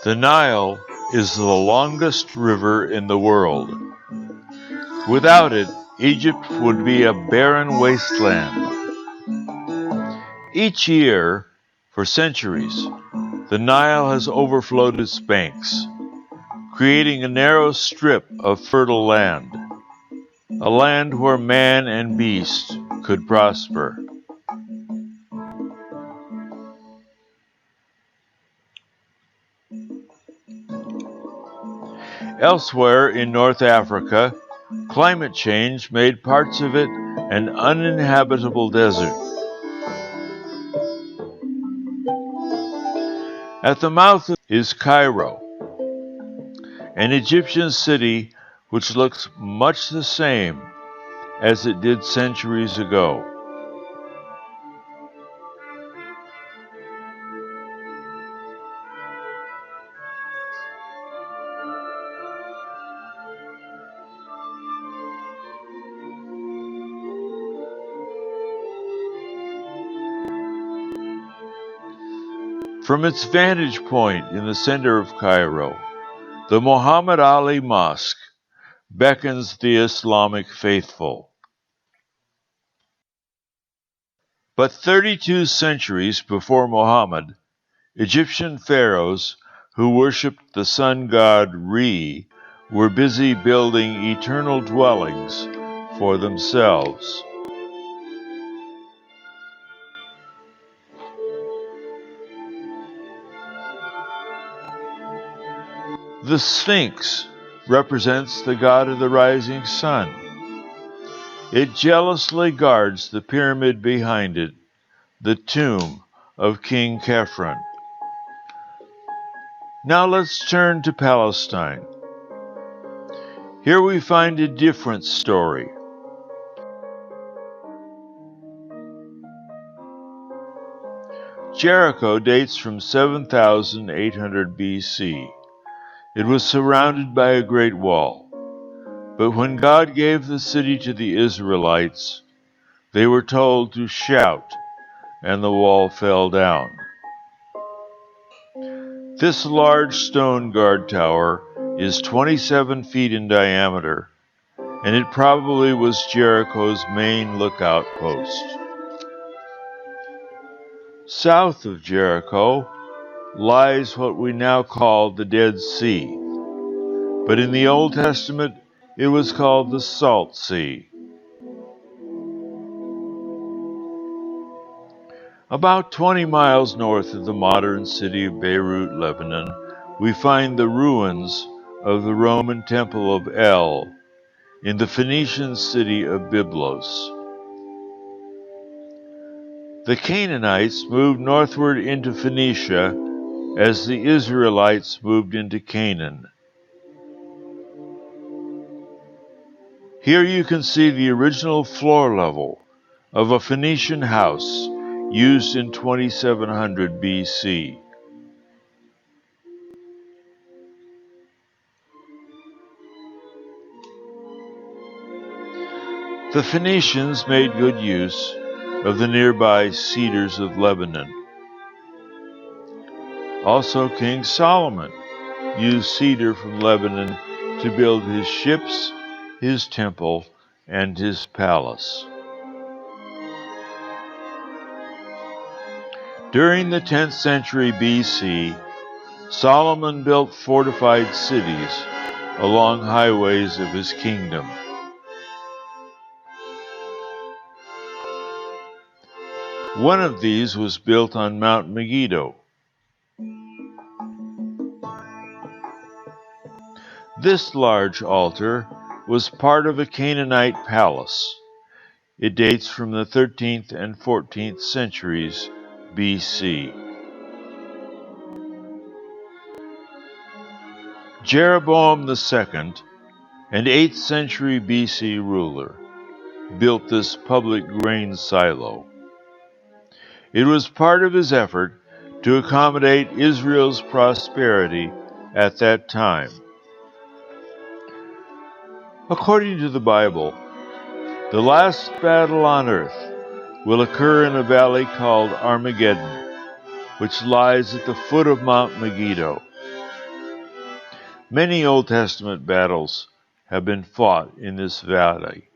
The Nile is the longest river in the world. Without it, Egypt would be a barren wasteland. Each year, for centuries, the Nile has overflowed its banks, creating a narrow strip of fertile land, a land where man and beast could prosper. Elsewhere in North Africa, climate change made parts of it an uninhabitable desert. At the mouth is Cairo, an Egyptian city which looks much the same as it did centuries ago. From its vantage point in the center of Cairo, the Muhammad Ali Mosque beckons the Islamic faithful. But 32 centuries before Muhammad, Egyptian pharaohs who worshipped the sun god Re were busy building eternal dwellings for themselves. The Sphinx represents the god of the rising sun. It jealously guards the pyramid behind it, the tomb of King Khephren. Now let's turn to Palestine. Here we find a different story. Jericho dates from 7,800 BC. It was surrounded by a great wall. But when God gave the city to the Israelites, they were told to shout, and the wall fell down. This large stone guard tower is 27 feet in diameter, and it probably was Jericho's main lookout post. South of Jericho lies what we now call the Dead Sea, but in the Old Testament it was called the Salt Sea. About 20 miles north of the modern city of Beirut, Lebanon, we find the ruins of the Roman temple of El in the Phoenician city of Byblos. The Canaanites moved northward into Phoenicia as the Israelites moved into Canaan. Here you can see the original floor level of a Phoenician house used in 2700 BC. The Phoenicians made good use of the nearby cedars of Lebanon. Also, King Solomon used cedar from Lebanon to build his ships, his temple, and his palace. During the 10th century BC, Solomon built fortified cities along highways of his kingdom. One of these was built on Mount Megiddo. This large altar was part of a Canaanite palace. It dates from the 13th and 14th centuries BC. Jeroboam II, an 8th century BC ruler, built this public grain silo. It was part of his effort to accommodate Israel's prosperity at that time. According to the Bible, the last battle on earth will occur in a valley called Armageddon, which lies at the foot of Mount Megiddo. Many Old Testament battles have been fought in this valley.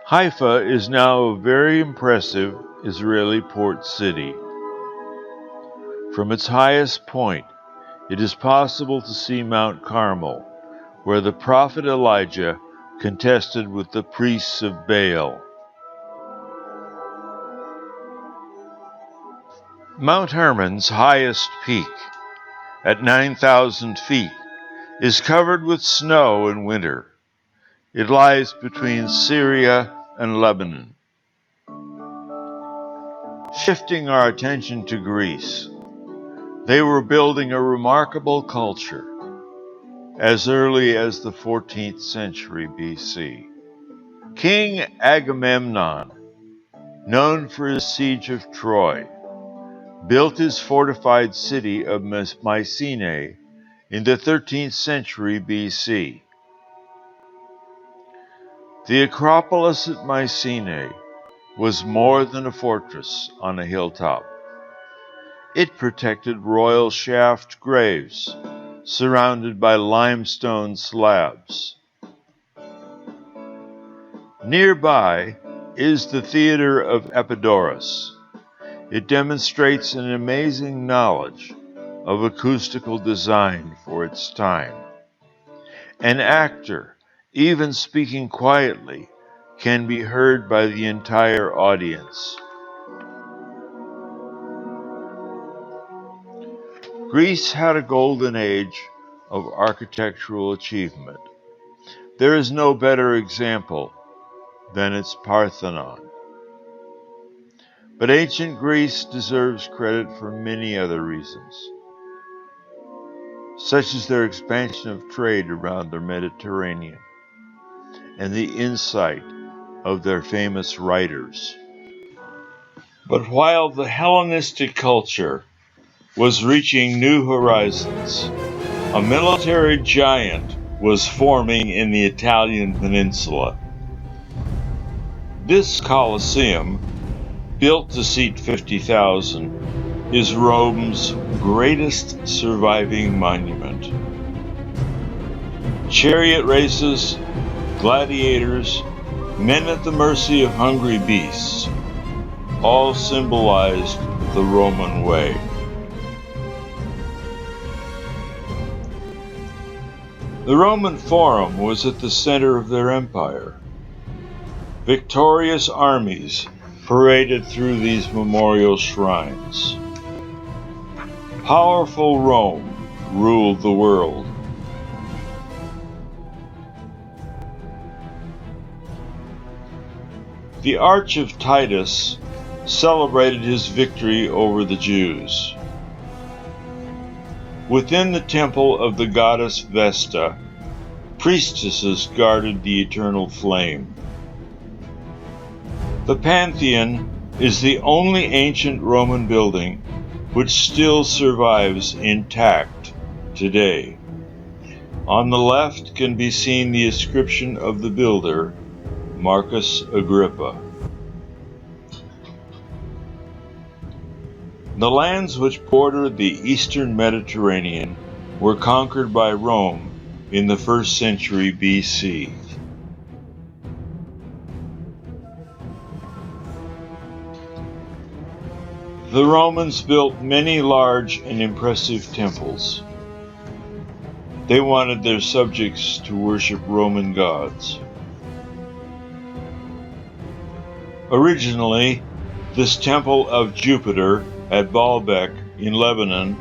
Haifa is now a very impressive Israeli port city. From its highest point, it is possible to see Mount Carmel, where the prophet Elijah contested with the priests of Baal. Mount Hermon's highest peak, at 9,000 feet, is covered with snow in winter. It lies between Syria and Lebanon. Shifting our attention to Greece, they were building a remarkable culture as early as the 14th century BC. King Agamemnon, known for his siege of Troy, built his fortified city of Mycenae in the 13th century BC. The Acropolis at Mycenae was more than a fortress on a hilltop. It protected royal shaft graves, surrounded by limestone slabs. Nearby is the Theater of Epidaurus. It demonstrates an amazing knowledge of acoustical design for its time. An actor, even speaking quietly, can be heard by the entire audience. Greece had a golden age of architectural achievement. There is no better example than its Parthenon. But ancient Greece deserves credit for many other reasons, such as their expansion of trade around the Mediterranean and the insight of their famous writers. But while the Hellenistic culture was reaching new horizons, a military giant was forming in the Italian peninsula. This Colosseum, built to seat 50,000, is Rome's greatest surviving monument. Chariot races, gladiators, men at the mercy of hungry beasts, all symbolized the Roman way. The Roman Forum was at the center of their empire. Victorious armies paraded through these memorial shrines. Powerful Rome ruled the world. The Arch of Titus celebrated his victory over the Jews. Within the temple of the goddess Vesta, priestesses guarded the eternal flame. The Pantheon is the only ancient Roman building which still survives intact today. On the left can be seen the inscription of the builder, Marcus Agrippa. The lands which border the eastern Mediterranean were conquered by Rome in the 1st century BC. The Romans built many large and impressive temples. They wanted their subjects to worship Roman gods. Originally, this temple of Jupiter at Baalbek in Lebanon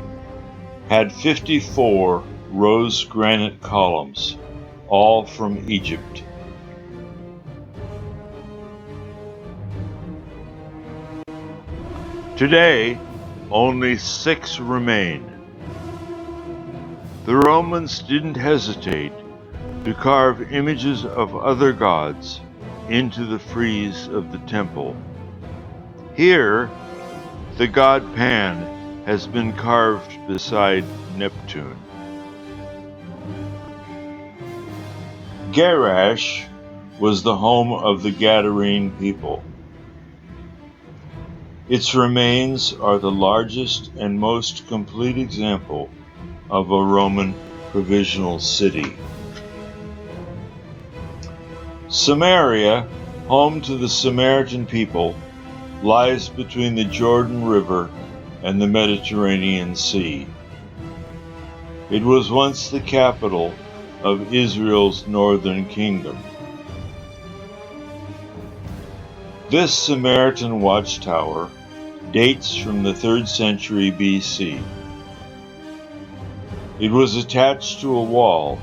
had 54 rose granite columns, all from Egypt. Today, only 6 remain. The Romans didn't hesitate to carve images of other gods into the frieze of the temple. Here, the god Pan has been carved beside Neptune. Gerash was the home of the Gadarene people. Its remains are the largest and most complete example of a Roman provisional city. Samaria, home to the Samaritan people, lies between the Jordan River and the Mediterranean Sea. It was once the capital of Israel's northern kingdom. This Samaritan watchtower dates from the 3rd century BC. It was attached to a wall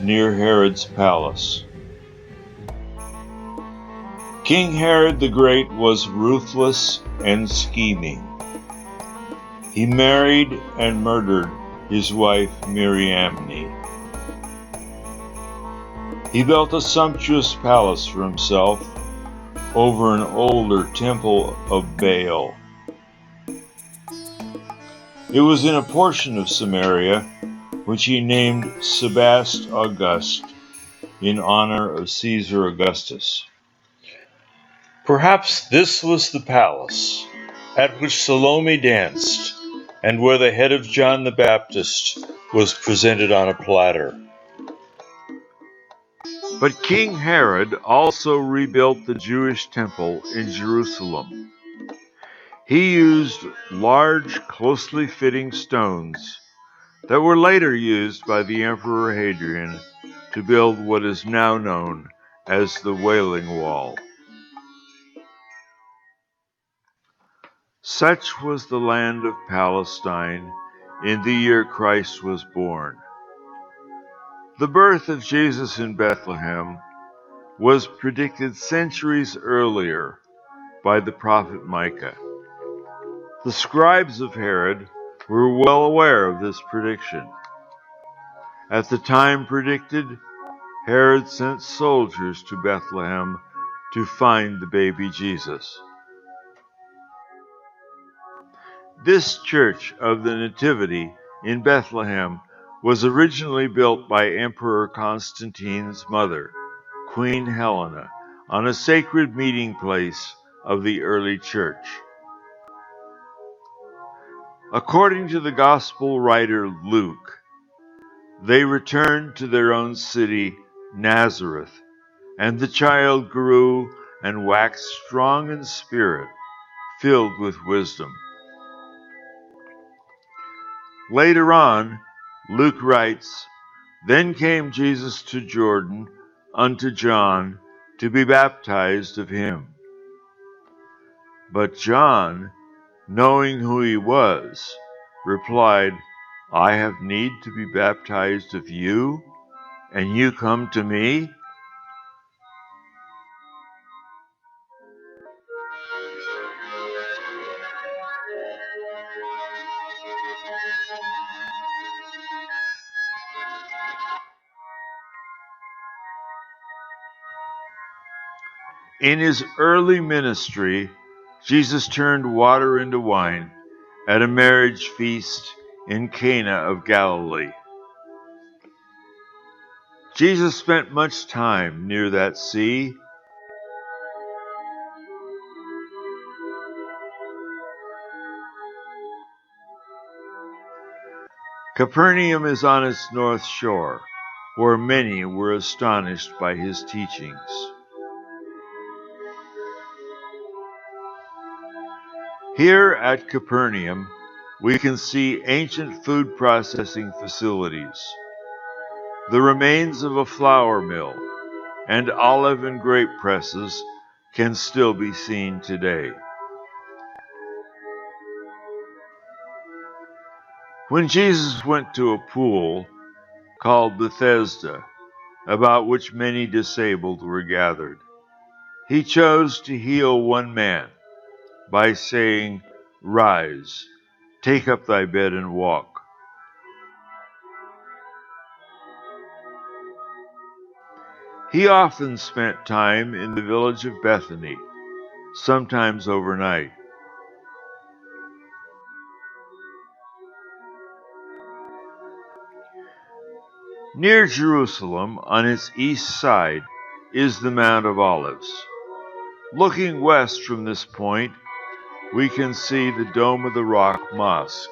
near Herod's palace. King Herod the Great was ruthless and scheming. He married and murdered his wife Miriamne. He built a sumptuous palace for himself over an older temple of Baal. It was in a portion of Samaria which he named Sebast August in honor of Caesar Augustus. Perhaps this was the palace at which Salome danced and where the head of John the Baptist was presented on a platter. But King Herod also rebuilt the Jewish temple in Jerusalem. He used large, closely fitting stones that were later used by the Emperor Hadrian to build what is now known as the Wailing Wall. Such was the land of Palestine in the year Christ was born. The birth of Jesus in Bethlehem was predicted centuries earlier by the prophet Micah. The scribes of Herod were well aware of this prediction. At the time predicted, Herod sent soldiers to Bethlehem to find the baby Jesus. This church of the Nativity in Bethlehem was originally built by Emperor Constantine's mother, Queen Helena, on a sacred meeting place of the early church. According to the Gospel writer Luke, they returned to their own city, Nazareth, and the child grew and waxed strong in spirit, filled with wisdom. Later on, Luke writes, "Then came Jesus to Jordan unto John to be baptized of him. But John, knowing who he was, replied, I have need to be baptized of you, and you come to me?" In his early ministry, Jesus turned water into wine at a marriage feast in Cana of Galilee. Jesus spent much time near that sea. Capernaum is on its north shore, where many were astonished by his teachings. Here at Capernaum, we can see ancient food processing facilities, the remains of a flour mill, and olive and grape presses can still be seen today. When Jesus went to a pool called Bethesda, about which many disabled were gathered, he chose to heal one man by saying, "Rise, take up thy bed and walk." He often spent time in the village of Bethany, sometimes overnight. Near Jerusalem, on its east side, is the Mount of Olives. Looking west from this point, we can see the Dome of the Rock Mosque.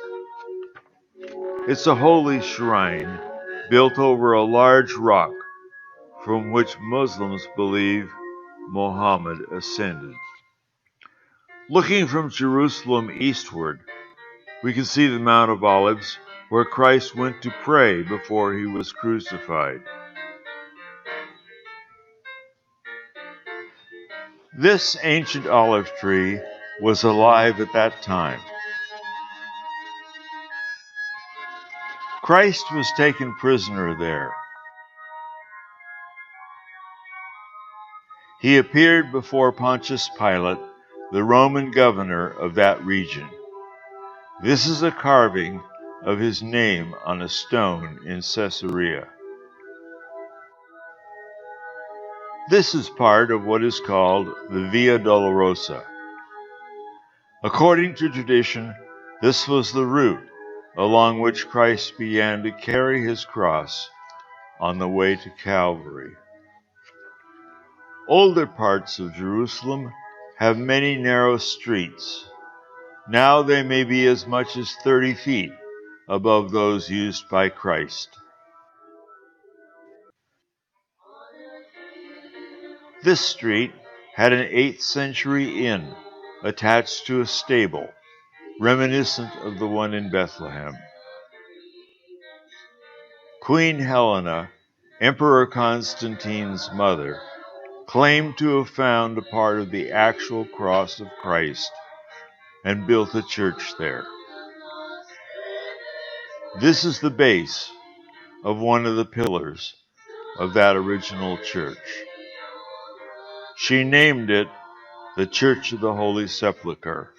It's a holy shrine built over a large rock from which Muslims believe Muhammad ascended. Looking from Jerusalem eastward, we can see the Mount of Olives, where Christ went to pray before he was crucified. This ancient olive tree was alive at that time. Christ was taken prisoner there. He appeared before Pontius Pilate, the Roman governor of that region. This is a carving of his name on a stone in Caesarea. This is part of what is called the Via Dolorosa. According to tradition, this was the route along which Christ began to carry his cross on the way to Calvary. Older parts of Jerusalem have many narrow streets. Now they may be as much as 30 feet above those used by Christ. This street had an 8th century inn attached to a stable, reminiscent of the one in Bethlehem. Queen Helena, Emperor Constantine's mother, claimed to have found a part of the actual cross of Christ and built a church there. This is the base of one of the pillars of that original church. She named it the Church of the Holy Sepulchre.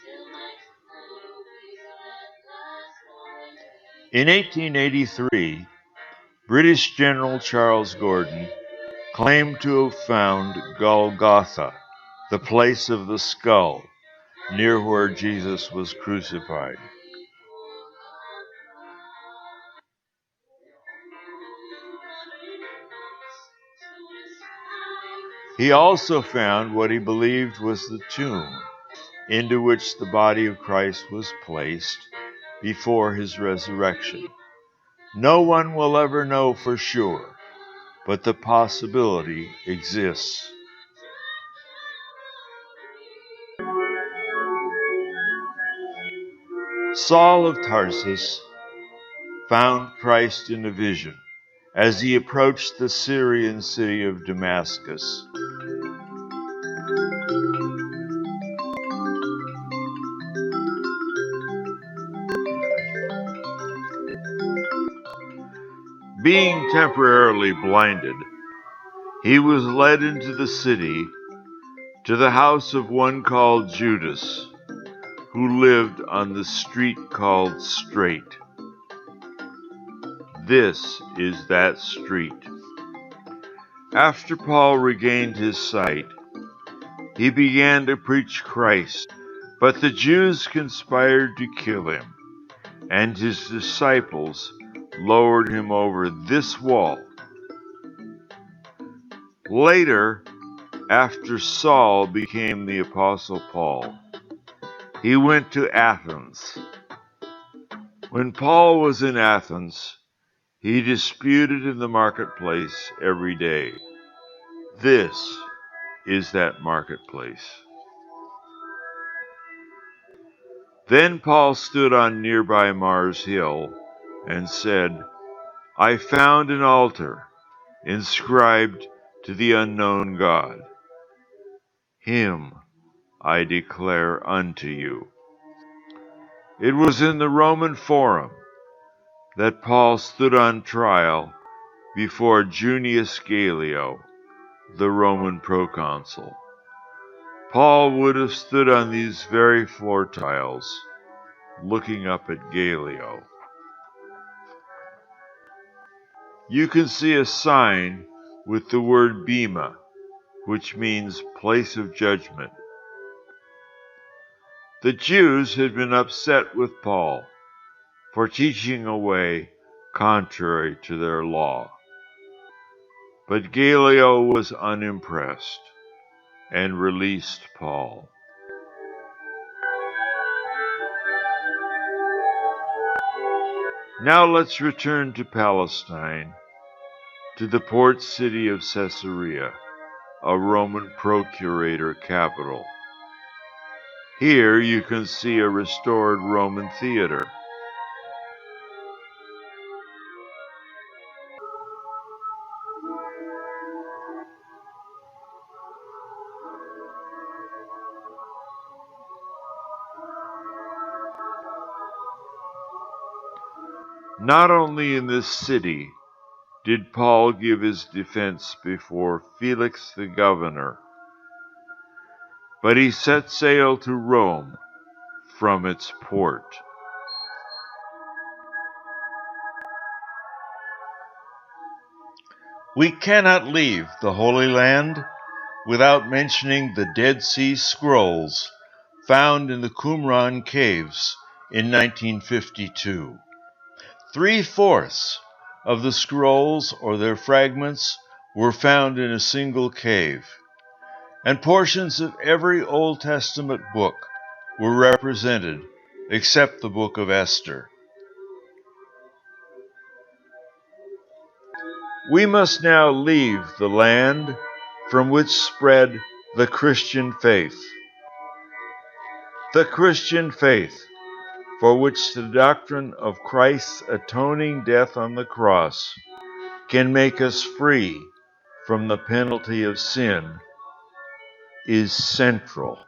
In 1883, British General Charles Gordon claimed to have found Golgotha, the place of the skull, near where Jesus was crucified. He also found what he believed was the tomb into which the body of Christ was placed before his resurrection. No one will ever know for sure, but the possibility exists. Saul of Tarsus found Christ in a vision as he approached the Syrian city of Damascus. Being temporarily blinded, he was led into the city to the house of one called Judas, who lived on the street called Straight. This is that street. After Paul regained his sight, he began to preach Christ, but the Jews conspired to kill him, and his disciples lowered him over this wall. Later, after Saul became the Apostle Paul, he went to Athens. When Paul was in Athens, he disputed in the marketplace every day. This is that marketplace. Then Paul stood on nearby Mars Hill and said, I found an altar inscribed to the unknown God. Him I declare unto you. It was in the Roman Forum that Paul stood on trial before Junius Gallio, the Roman proconsul. Paul would have stood on these very floor tiles, looking up at Gallio. You can see a sign with the word Bema, which means place of judgment. The Jews had been upset with Paul for teaching a way contrary to their law. But Gallio was unimpressed and released Paul. Now let's return to Palestine, to the port city of Caesarea, a Roman procurator capital. Here you can see a restored Roman theater. Not only in this city did Paul give his defense before Felix the governor, but he set sail to Rome from its port. We cannot leave the Holy Land without mentioning the Dead Sea Scrolls found in the Qumran caves in 1952. 3/4 of the scrolls or their fragments were found in a single cave, and portions of every Old Testament book were represented except the book of Esther. We must now leave the land from which spread the Christian faith. The Christian faith, for which the doctrine of Christ's atoning death on the cross can make us free from the penalty of sin, is central.